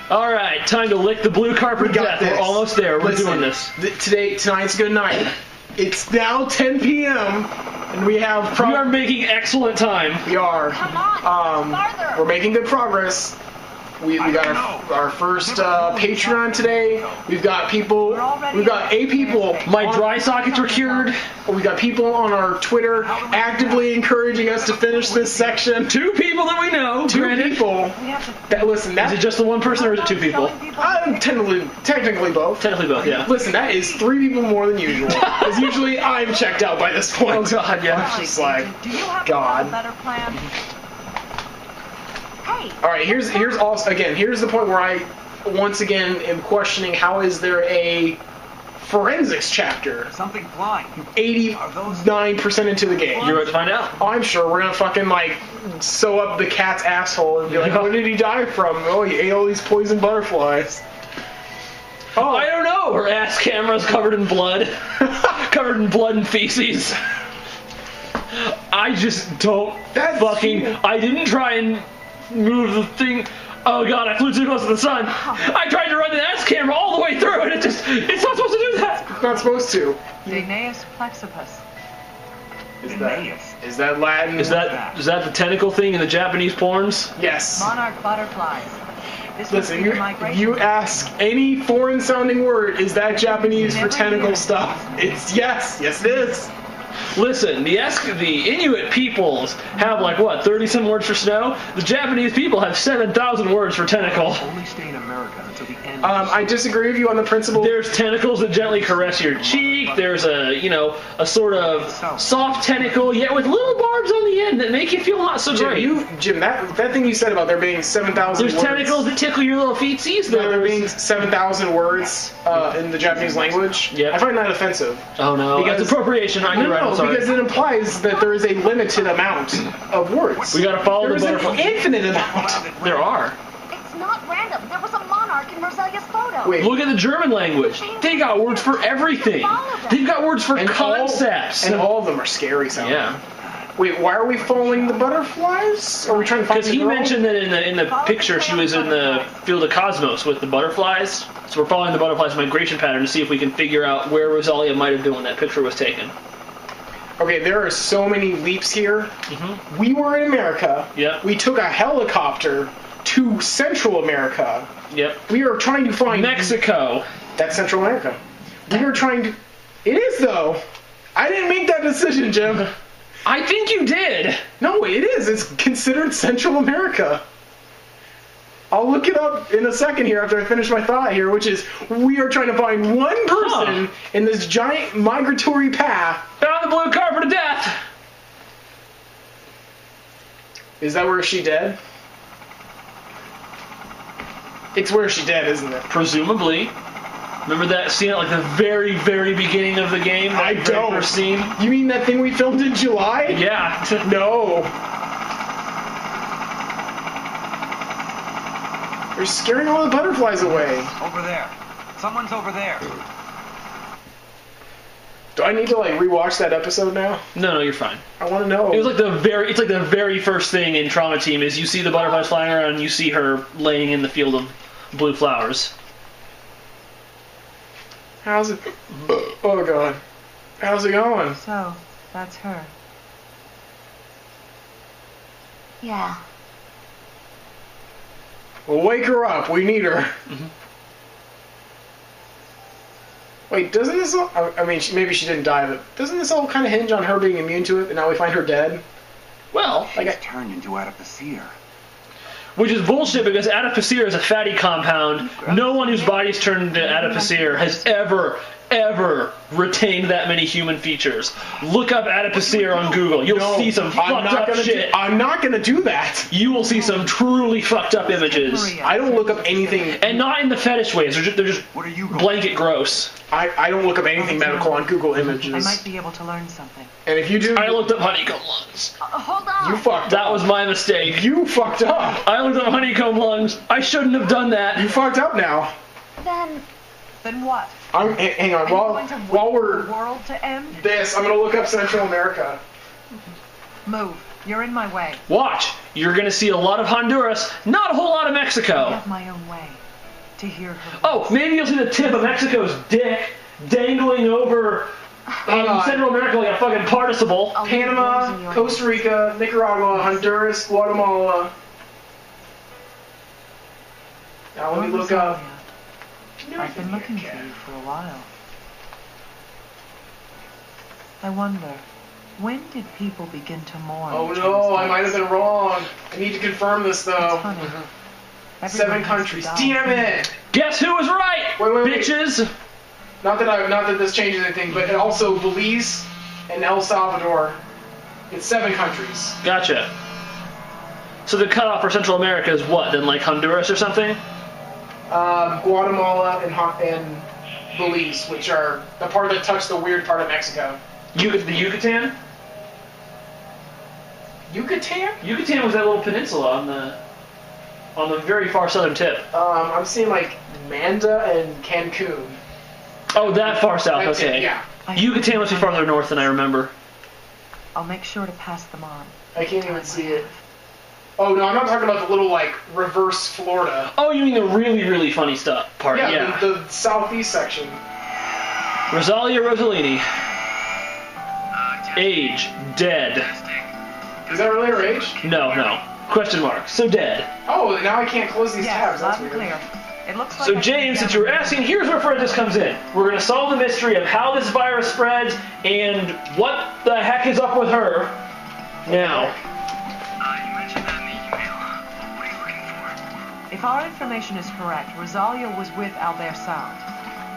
All right, time to lick the blue carpet death. We're almost there. We're doing this. Tonight's good night. It's now 10 p.m. and we have. We are making excellent time. We are. Come on, farther. We're making good progress. We got our first Patreon today. We've got people. We've got 8 people. My dry sockets were cured. We got people on our Twitter actively encouraging us to finish this section. 2 people that we know. 2 people. Listen, is it just the one person or is it 2 people? Technically both. Technically both, yeah. Listen, that is 3 people more than usual. Because usually I'm checked out by this point. Oh God, yeah. I'm just like, God. All right, here's the point where I once again am questioning how is there a forensics chapter? Something flying. 89% into the game. You're about to find out. Oh, I'm sure we're gonna fucking like sew up the cat's asshole and be like, what did he die from? Oh, he ate all these poison butterflies. Oh, I don't know. Her ass camera's covered in blood, covered in blood and feces. I just don't I didn't try and move the thing. Oh God, I flew too close to the sun. I tried to run the ass camera all the way through and it's not supposed to do that. It's not supposed to. Dignaeus plexipus. Is that Latin? Is that the tentacle thing in the Japanese porns? Yes. Monarch butterflies. Listen, you ask any foreign sounding word, is that Japanese for tentacle stuff? It's yes it is. Listen, the Inuit peoples have like what, 30-some words for snow? The Japanese people have 7,000 words for tentacle. Only stay in America until the end. I disagree with you on the principle. There's tentacles that gently caress your cheek. There's a sort of soft tentacle, yet with little barbs on the end that make you feel not so great. Jim, that thing you said about there being 7,000 words. There's tentacles that tickle your little feetsies. There being 7,000 words in the Japanese language. Yeah. I find that offensive. Oh no, because that's appropriation. Because it implies that there is a limited amount of words. We gotta follow the butterfly. There's an infinite amount. There are. It's not random. There was a monarch in Rosalia's photo. Wait. Look at the German language. They got words for everything. They've got words for concepts. And all of them are scary sounding. Yeah. Wait, why are we following the butterflies? Are we trying to find the girl? Because he mentioned that in the picture she was in the field of cosmos with the butterflies. So we're following the butterflies' migration pattern to see if we can figure out where Rosalia might have been when that picture was taken. Okay, there are so many leaps here. Mm-hmm. We were in America. Yep. We took a helicopter to Central America. Yep. We are trying to find Mexico. That's Central America. We are trying to. It is though. I didn't make that decision, Jim. I think you did. No, it is. It's considered Central America. I'll look it up in a second here after I finish my thought here, which is we are trying to find one person in this giant migratory path. Found the blue carpet of death. Is that where she dead? It's where she dead, isn't it? Presumably. Remember that scene at like the very, very beginning of the game? I don't. First scene? You mean that thing we filmed in July? Yeah. No. They're scaring all the butterflies away. Over there. Someone's over there. Do I need to like rewatch that episode now? No, you're fine. I want to know. It's like the very first thing in Trauma Team is you see the butterflies flying around and you see her laying in the field of blue flowers. How's it? Oh God. How's it going? So, that's her. Yeah. Well, wake her up. We need her. Mm-hmm. Wait, doesn't this all... I mean, maybe she didn't die, but doesn't this all kind of hinge on her being immune to it, and now we find her dead? Well, She's turned into ADIPOCERE. Which is bullshit because ADIPOCERE is a fatty compound. No one whose body's turned into ADIPOCERE has ever retained that many human features. Look up ADIPOCERE on Google. You'll see some fucked up shit. I'm not gonna do that. You will see some truly fucked up images. I don't look up anything. And not in the fetish ways. They're just What are you blanket gross. I don't look up anything medical on Google Images. I might be able to learn something. And if you do... I looked up honeycomb lungs. Hold on. You fucked up. That was my mistake. You fucked up. I looked up honeycomb lungs. I shouldn't have done that. You fucked up now. Then what? Hang on. While we're... The world to end? I'm gonna look up Central America. Move. You're in my way. Watch. You're going to see a lot of Honduras, not a whole lot of I Mexico. have my own way. to hear her Oh, voice. maybe you'll see the tip of Mexico's dick dangling over Central America like a fucking participle. I'll leave yours in Panama, your Costa Rica, Nicaragua, Honduras, Guatemala. Now let me look up. Rosalia, I've been looking for you for a while. I wonder, when did people begin to mourn? Oh each no, other's I might have deaths? been wrong. I need to confirm this It's though. funny. Seven Everyone has to countries. die. Damn it! Guess who was right, Wait. bitches? Not that this changes anything, but also Belize and El Salvador. It's 7 countries. Gotcha. So the cutoff for Central America is what, then, like Honduras or something? Guatemala and Belize, which are the part that touch the weird part of Mexico. The Yucatan? Yucatan? Yucatan was that little peninsula on the very far southern tip. I'm seeing like Manda and Cancun. Oh, that far south, That's it, okay. yeah. Yucatan must be farther north than I remember. I'll make sure to pass them on. I can't even see it. Oh no, I'm not talking about the little like reverse Florida. Oh, you mean the really, really funny stuff part, Yeah, yeah. The southeast section. Rosalia Rosalini. Age, dead. Is that really her age? No. Question mark. So dead. Oh, now I can't close these tabs. Yes, That's loud and weird. clear. It looks like So I can James, since gather you were asking, here's where Francis comes in. We're going to solve the mystery of how this virus spreads and what the heck is up with her now. You mentioned that in the email. What are you looking for? If our information is correct, Rosalia was with Albert Sound.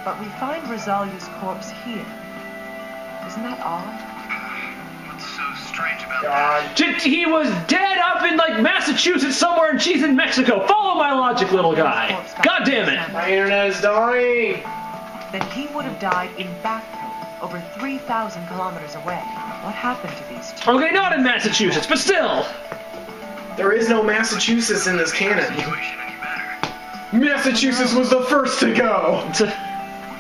But we find Rosalia's corpse here. Isn't that odd? What's so strange about God. He was dead up in like Massachusetts somewhere and she's in Mexico. Follow my logic, little guy. God damn it. My internet is dying. That he would have died in Backcoat, over 3,000 kilometers away. What happened to these two? Okay, not in Massachusetts, but still. There is no Massachusetts in this canon. situation any better? Massachusetts was the first to go.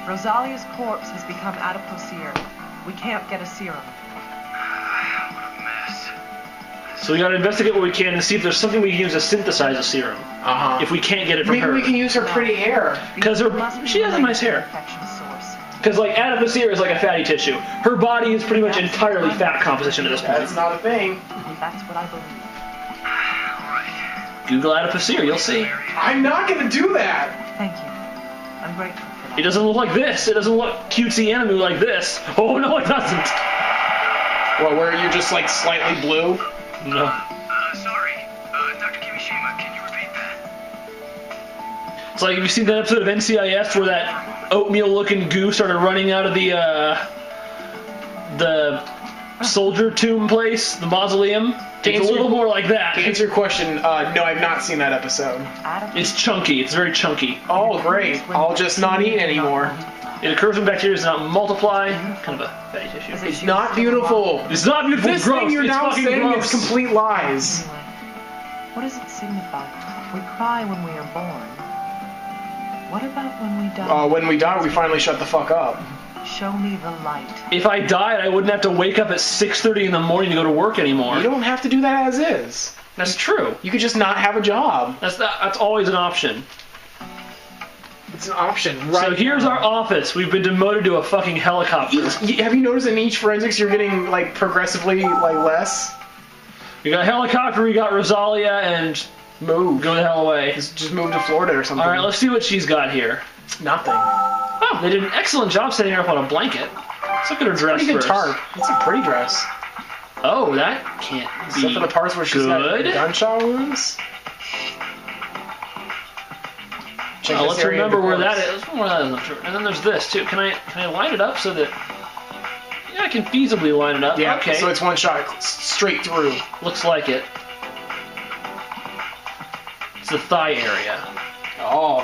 Rosalia's corpse has become ADIPOCERE. We can't get a serum. What a mess. So we gotta investigate what we can and see if there's something we can use to synthesize a serum. Uh-huh. If we can't get it from Maybe her. we can use her pretty hair. Because Must be she has a related nice to the hair. infection source. Because like adipocere is like a fatty tissue. Her body is pretty much entirely fat composition at this point. That's not a thing. That's what I believe. Google adipocere, you'll see. I'm not gonna do that. Thank you. I'm grateful for that. It doesn't look like this. It doesn't look cutesy anime like this. Oh no, it doesn't. Well, where you're just like slightly blue? No. Sorry. Dr. Kimishima, can you repeat that? It's like, have you seen that episode of NCIS where that oatmeal-looking goo started running out of the soldier tomb place, the mausoleum? It's a little more like that. To answer your question, no, I've not seen that episode. It's chunky. It's very chunky. Oh, great. I'll just not eat anymore. It occurs when bacteria does not multiply. Kind of a fatty tissue. It's not beautiful. It's not beautiful. This gross. thing you're it's now fucking saying gross. is complete lies. Anyway, what does it signify? We cry when we are born. What about when we die? When we die, we finally shut the fuck up. Show me the light. If I died, I wouldn't have to wake up at 6:30 in the morning to go to work anymore. You don't have to do that as is. That's true. You could just not have a job. That's always an option. It's an option, right? So here's now. our office. We've been demoted to a fucking helicopter. Have you noticed in each forensics you're getting like progressively like less? We got a helicopter, we got Rosalia, and Move. go the hell away. Just move to Florida or something. Alright, let's see what she's got here. Nothing. Oh, they did an excellent job setting her up on a blanket. Let's look at her dress Pretty good first. tarp. It's a pretty dress. Oh, that can't be Except for the parts where she's got good. gunshot wounds. Check Oh, this let's area of remember the where that corpse. is. Where that is, I'm sure. And then there's this too. Can I line it up so that? Yeah, I can feasibly line it up. Yeah, Okay. so it's one shot straight through. Looks like it. It's the thigh area. Oh.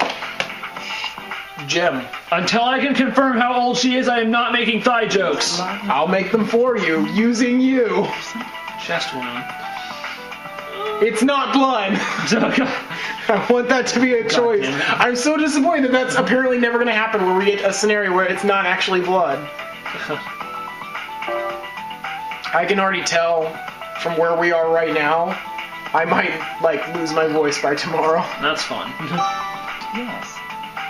Jim, Until I can confirm how old she is, I am not making thigh jokes. I'll make them for you, using you. Chest wound. It's not blood. I want that to be a choice. damn it. I'm so disappointed that that's apparently never going to happen where we get a scenario where it's not actually blood. I can already tell from where we are right now, I might, like, lose my voice by tomorrow. That's fun. Yes.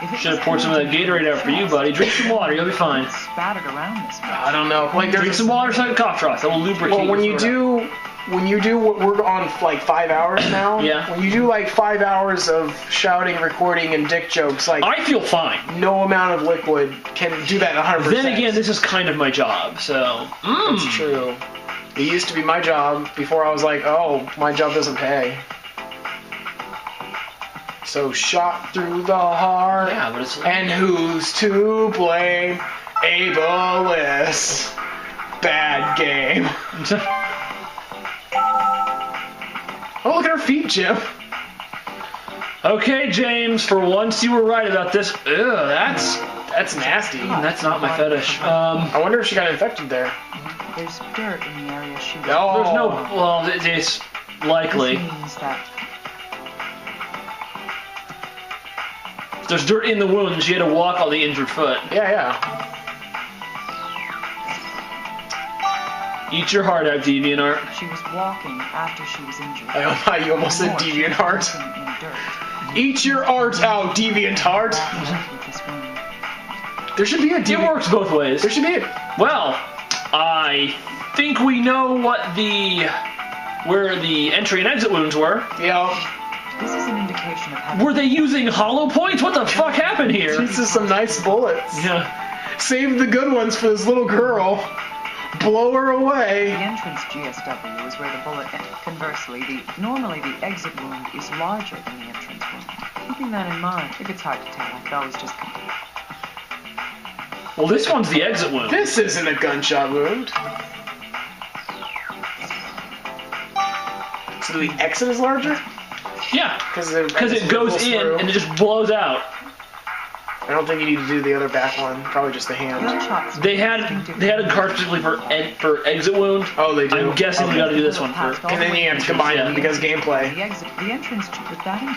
If it Should have was poured some of that pointing Gatorade out for you, buddy. Drink some water, you'll be fine. Spattered around this much. I don't know. Like Drink there's some water, so like cough drops. That will lubricate. well, when your you throat do what we're on like 5 hours now. Yeah. When you do like 5 hours of shouting, recording, and dick jokes, like out. I feel fine. no amount of liquid can do that 100%. Then again, this is kind of my job, so. That's true. It used to be my job before I was like, oh, my job doesn't pay. So shot through the heart. Yeah, but it's. And who's to blame? Ableist. Bad game. Oh, look at her feet, Jim. Okay, James, for once you were right about this. Ew, That's nasty. that's not my fetish. I wonder if she got infected there. There's dirt in the area she was. Oh. There's no. Well, it's likely. This means that If there's dirt in the wound, she had to walk on the injured foot. Yeah. Eat your heart out, DeviantArt. she was walking after she was injured. I thought you almost said More, she was DeviantArt. walking in dirt. Eat your art out, DeviantArt. With this wound. There should be a It DeviantArt. works both ways. There should be a... Well, I think we know where the entry and exit wounds were. Yeah. This is an indication of having Were they using hollow points? What the fuck happened here? This is some nice bullets. Yeah. Save the good ones for this little girl. Blow her the away. entrance GSW is where the bullet. Conversely, normally the exit wound is larger than the entrance wound. Keeping that in mind, if it's hard to tell, I could always just. Well, this one's the exit wound. This isn't a gunshot wound. So the exit is larger? Yeah. Because Because it goes in and it just blows out. I don't think you need to do the other back one. Probably just the hand. Gunshots. They had a card specifically for exit wound. Oh, they do. I'm guessing we Okay. got to do this one for. And then you have to combine them because gameplay. The exit, the entrance with that in.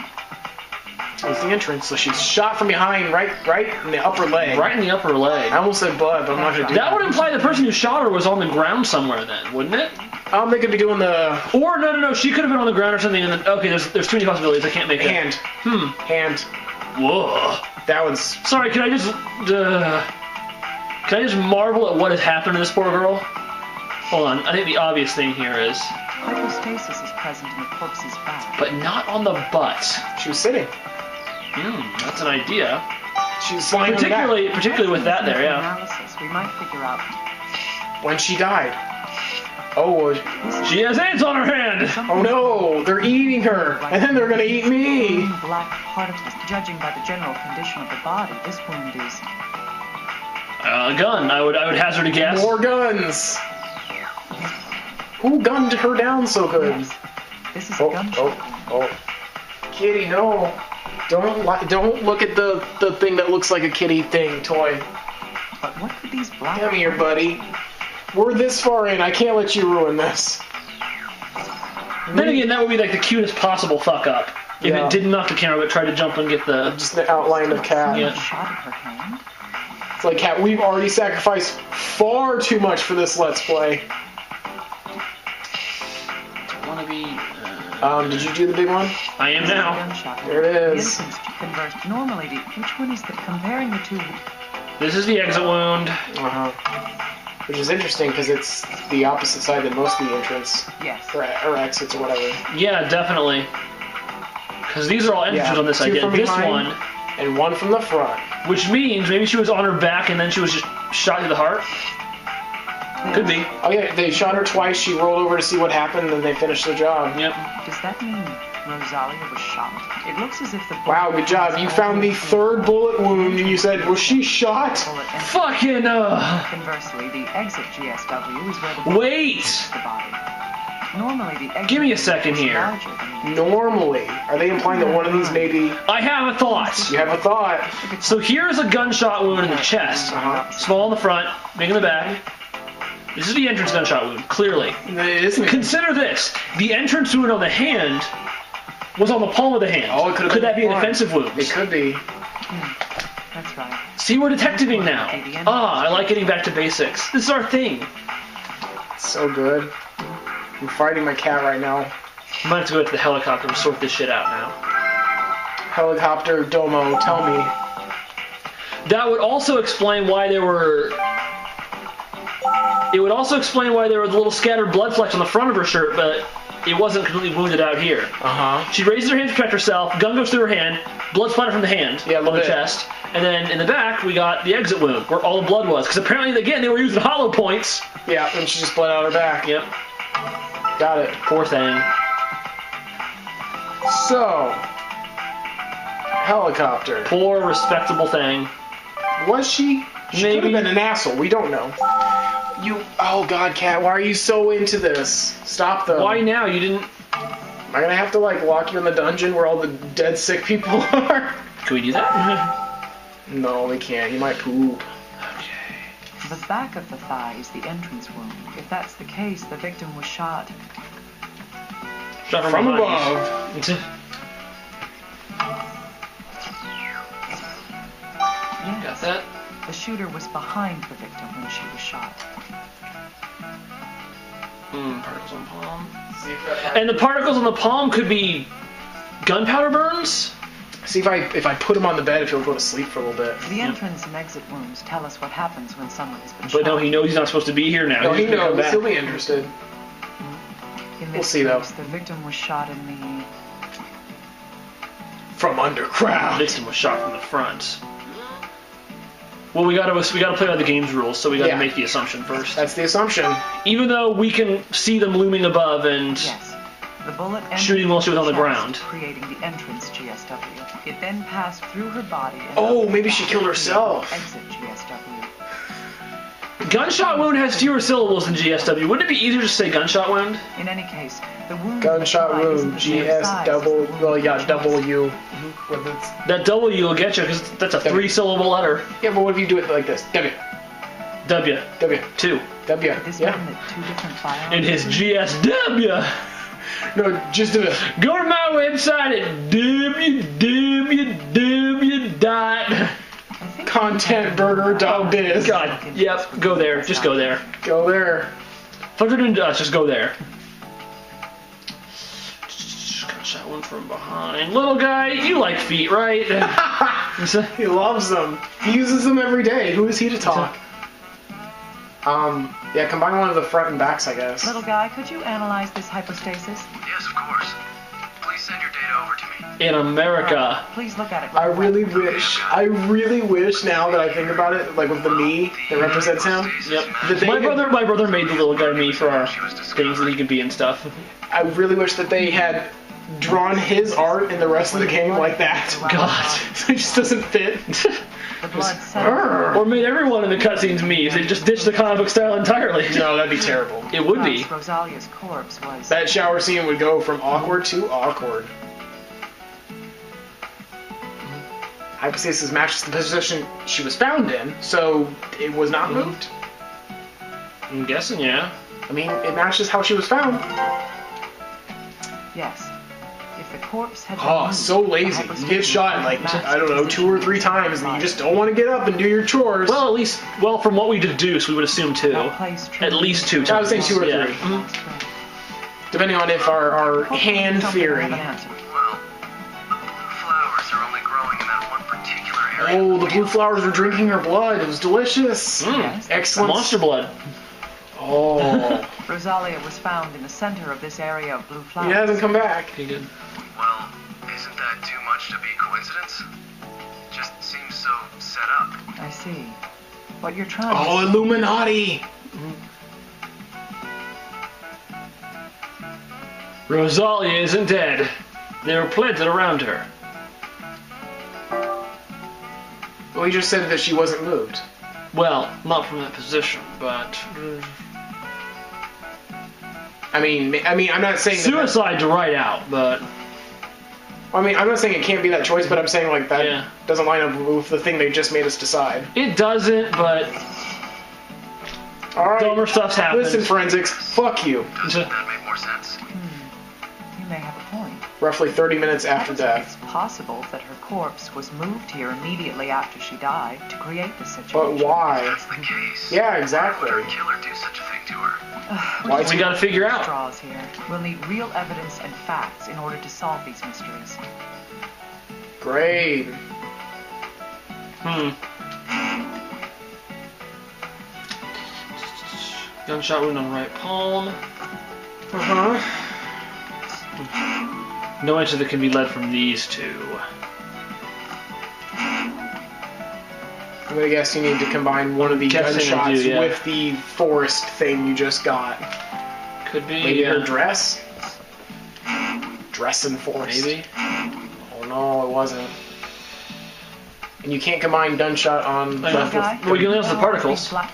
It's the entrance. So she's shot from behind, right in the upper leg. Right in the upper leg. I almost said blood, but I'm not gonna do That would imply the person who shot her was on the ground somewhere then, wouldn't it? They could be doing the Or no, she could have been on the ground or something. And then okay, there's too many possibilities. I can't make that. hand. Hand. Whoa. That one's. Sorry, can I just marvel at what has happened to this poor girl? Hold on, I think the obvious thing here is, Hypostasis is present in the corpse's back. but not on the butt. She was sitting. That's an idea. She was lying on the back. Particularly with that there, yeah. Analysis, we might figure out. When she died. Oh, She has ants on her hand. oh no! They're eating her, and then they're gonna eat me. Black part of this, judging by the general condition of the body, this wound is. A gun. I would hazard a guess. More guns. Who gunned her down so good? Yes, this is a gunshot. Oh. Kitty, no. Don't look at the thing that looks like a kitty thing toy. But what could these black? Come here, buddy. We're this far in. I can't let you ruin this. Then again, that would be like the cutest possible fuck up. If Yeah. it didn't knock the camera but tried to jump and get the. Just the outline of Cat. Yeah. Shot at her hand. It's like, Cat, we've already sacrificed far too much for this Let's Play. Want to be? Did you do the big one? I am now. Gunshot. There it is. The entrance conversed. Normally, which one is the comparing the two? This is the exit wound. Uh-huh. Which is interesting because it's the opposite side than most of the entrance. Yes. Or exits or whatever. Yeah, definitely. Because these are all entrances on this two idea. from This behind one, and one from the front. which means maybe she was on her back and then she was just shot through the heart. Could be. Oh yeah, they shot her twice. She rolled over to see what happened, and they finished the job. Yep. Does that mean Rosalia was shot? It looks as if the. Wow, good job. You found the third bullet wound, and you said, was she shot? Fucking Conversely, the exit GSW is where the. Wait! The body. Normally, the exit. Give me a second is here. larger than the- Normally. Are they implying that one of these maybe... I have a thought. You have a thought. So here's a gunshot wound in the chest. Small in the front, big in the back. This is the entrance gunshot wound, clearly. It isn't. Consider this. The entrance wound on the hand was on the palm of the hand. Oh, it could have Could been that be an front. offensive wound? It could be. That's right. See, we're detectiving now. I like getting back to basics. This is our thing. So good. I'm fighting my cat right now. I might have to go to the helicopter and sort this shit out now. Helicopter, Domo, tell me. That would also explain why there were... It would also explain why there were the little scattered blood flecks on the front of her shirt, but it wasn't completely wounded out here. Uh-huh. She raises her hand to protect herself, gun goes through her hand, blood splattered from the hand Yeah, a on little the bit. chest, and then in the back we got the exit wound, where all the blood was. Because apparently, again, they were using hollow points. Yeah, and she just bled out her back. Yep. Got it. Poor thing. So, helicopter. Poor, respectable thing. Was she? She could have Maybe. been an asshole. We don't know. Oh God, Kat, why are you so into this? Stop though. Why now? You didn't... Am I gonna have to like lock you in the dungeon where all the dead sick people are? Can we do that? No, we can't. You might poop. The back of the thigh is the entrance wound. If that's the case, the victim was shot. Shot From behind. above. Yes. Got that? The shooter was behind the victim when she was shot. Particles on palm. And the particles on the palm could be gunpowder burns? See if I put him on the bed, if he'll go to sleep for a little bit. The entrance and exit wounds tell us what happens when someone has been But shot. no, he knows he's not supposed to be here now. No, he He's gonna come knows. back. He'll be interested. In this We'll see, though. case, the victim was shot in the... From underground. Nixon was shot from the front. Well, we gotta play by the game's rules, so we gotta Yeah. make the assumption first. That's the assumption. Even though we can see them looming above and Yes. The bullet entered Shooting while she was on the chest, ground. creating the entrance GSW. It then passed through her body and Oh, up the maybe she back, killed herself. Exit GSW. gunshot wound has fewer syllables than GSW. Wouldn't it be easier to just say gunshot wound? In any case, the wound Gunshot in the thigh isn't wound. the same GS size as double. the wound Well, in yeah, the chest. W. That W will get you because that's a 3-syllable letter. Yeah, but what if you do it like this? W. W. W. 2. W. Could this Yeah. mean that two different firearms? In his GSW. No, just do it. Go to my website at www. I think Contentburger.biz. God, yep, go there. Just go there. Go there. Just go there. Gunshot wound from behind. Little guy, you like feet, right? He loves them. He uses them every day. Who is he to talk? Yeah, combine one of the front and backs, I guess. Little guy, could you analyze this hypostasis? Yes, of course. Please send your data over to me. In America. Please look at it. I really wish now that I think about it, like with the me that represents him. Yep. That they My had- brother made the little guy me for our things that he could be and stuff. I really wish that they had drawn his art in the rest of the game like that. God. So it just doesn't fit. The blood settled. Or made everyone in the cutscenes me. They just ditched the comic book style entirely. No, that'd be terrible. It would be. Thus, Rosalia's corpse was... That shower scene would go from awkward to awkward. Hypostasis matches the position she was found in, so it was not moved. I'm guessing, yeah. I mean, it matches how she was found. Yes. If the corpse had been Oh, moved, so the lazy. You hypostasis get shot like, matched I don't know, the 2 or 3 times, and you just don't want to get up and do your chores. Well, at least, from what we deduced, we would assume 2. That place At least 2 times. I was saying 2 or 3. Yeah. Depending on if our hand theory. Well, flowers are only growing in that one particular area. Oh, the blue flowers were drinking her blood. It was delicious. Yes. Excellent. Monster blood. Oh. Rosalia was found in the center of this area of blue flowers. He hasn't come back. He did. Well, isn't that too much to be coincidence? Just seems so set up. I see. What you're trying to Oh, Illuminati. Rosalia isn't dead. They were planted around her. Well, he just said that she wasn't moved. Well, not from that position, but... I mean, I'm not saying that. Suicide to write out, but... I mean, I'm not saying it can't be that choice, but I'm saying like that Yeah. doesn't line up with the thing they just made us decide. It doesn't, but All right. dumber stuff's happened. Listen, forensics. Fuck you. Doesn't that make more sense? You may have a point. Roughly 30 minutes after death. It's possible that her corpse was moved here immediately after she died to create the But situation. why? That's the case. Yeah, Why exactly. would her killer do such a thing to her? Why We gotta figure out. Straws here. We'll need real evidence and facts in order to solve these mysteries. Great. Gunshot wound on right palm. Uh-huh. No answer that can be led from these two. I'm gonna guess you need to combine one of the Guessing I gunshots do, yeah. with the forest thing you just got. Could be. Maybe her dress? Dress and forest. Maybe. Oh no, it wasn't. And you can't combine gunshot on I left know. with... Well, you can only have the particles. Okay.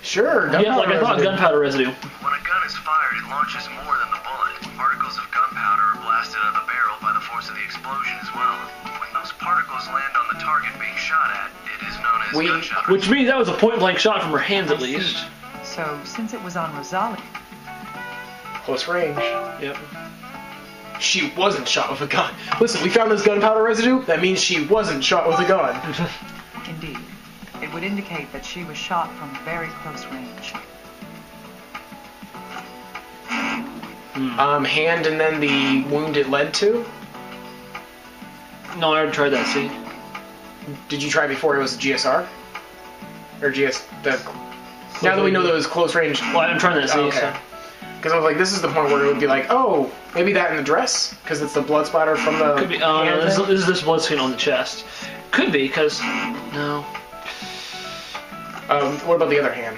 Sure, Yeah, like I thought, residue. gunpowder residue. When a gun is fired, it launches more than the bullet. Particles of gunpowder are blasted out of the barrel by the force of the explosion as well. When those particles land on the target being shot at, it is known as gunshot. Which means that was a point-blank shot from her hands, at I see. least. So, since it was on Rosalia, Close range. Yep. She wasn't shot with a gun. Listen, we found this gunpowder residue. That means she wasn't shot with a gun. indeed, it would indicate that she was shot from very close range. Hand and then the wound it led to? No, I already tried that, see? Did you try before it was GSR? Or now that we know that it was close range. Well, I'm trying that, see? Okay. Because I was like, this is the point where it would be like, oh, maybe that in the dress? Because it's the blood splatter from the... Could be. Oh, no, hand this thing? is this blood stain on the chest. Could be, because... No. What about the other hand?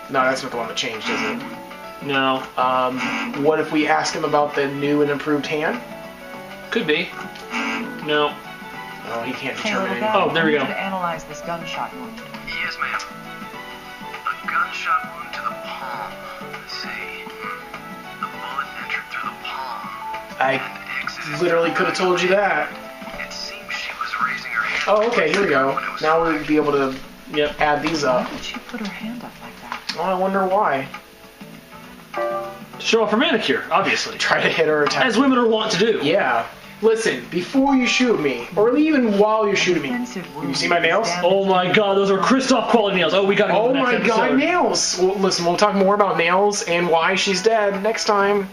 No, that's not the one that changed, is it? No. What if we ask him about the new and improved hand? Could be. No. Oh, he can't Hey, determine little anything. guy, Oh, there we I go. need you to analyze this gunshot wound. Yes, ma'am. A gunshot wound to the palm. Let's see. The bullet entered through the palm. I and exited literally could have told you that. It seems she was raising her hand. Oh, okay, here we go. when it was Now we'll be able to Yep. add these Why up. did she put her hand up like that? Oh, I wonder why. Show off her manicure, obviously. Try to hit her attack. As women are wont to do. Yeah. Listen, before you shoot me, or even while you're shooting me. Defensive You wound see my nails? is Oh my god, those are Christoph quality nails. Oh, we gotta go Oh to the my next god, episode. nails! Well, listen, we'll talk more about nails and why she's dead next time.